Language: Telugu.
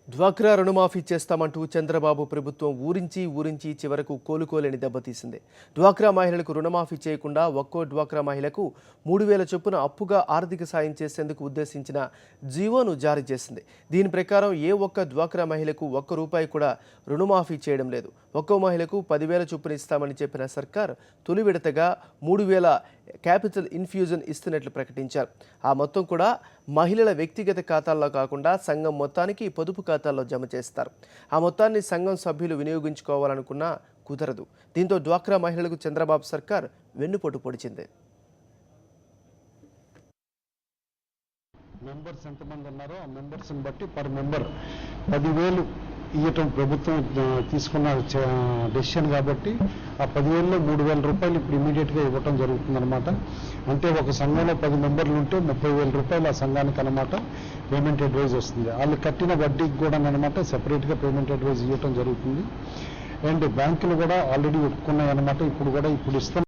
డ్వాక్రా రుణమాఫీ చేస్తామంటూ చంద్రబాబు ప్రభుత్వం ఊరించి చివరకు కోలుకోలేని దెబ్బతీసింది. డ్వాక్రా మహిళలకు రుణమాఫీ చేయకుండా ఒక్కో డ్వాక్రా మహిళకు 3,000 చొప్పున అప్పుగా ఆర్థిక సాయం చేసేందుకు ఉద్దేశించిన జీవోను జారీ చేసింది. దీని ప్రకారం ఏ ఒక్క డ్వాక్రా మహిళకు ₹1 కూడా రుణమాఫీ చేయడం లేదు. ఒక్కో మహిళకు 10,000 చొప్పున ఇస్తామని చెప్పిన సర్కార్ తొలి విడతగా 3,000 క్యాపిటల్ ఇన్ఫ్యూజన్ ఇస్తున్నట్లు ప్రకటించారు. ఆ మొత్తం కూడా మహిళల వ్యక్తిగత ఖాతాల్లో కాకుండా సంఘం మొత్తానికి పొదుపు ఖాతాల్లో జమ చేస్తారు. ఆ మొత్తాన్ని సంఘం సభ్యులు వినియోగించుకోవాలనుకున్నా కుదరదు. దీంతో డ్వాక్రా మహిళలకు చంద్రబాబు సర్కార్ వెన్నుపోటు పొడిచింది. మెంబర్స్ ఎంతమంది ఉన్నారో ఆ మెంబర్స్ని బట్టి పర్ మెంబర్ 10,000 ఇవ్వటం ప్రభుత్వం తీసుకున్న డెసిషన్ కాబట్టి ఆ 10,000లో ₹3,000 ఇప్పుడు ఇమీడియట్గా ఇవ్వటం జరుగుతుందన్నమాట. అంటే ఒక సంఘంలో 10 మెంబర్లు ఉంటే ₹30,000 ఆ సంఘానికి అనమాట పేమెంట్ అడ్వైజ్ వస్తుంది. వాళ్ళు కట్టిన వడ్డీకి కూడా అనమాట సెపరేట్గా పేమెంట్ అడ్వైజ్ ఇవ్వటం జరుగుతుంది. అండ్ బ్యాంకులు కూడా ఆల్రెడీ ఒప్పుకున్నాయి అనమాట. ఇప్పుడు ఇస్తాం.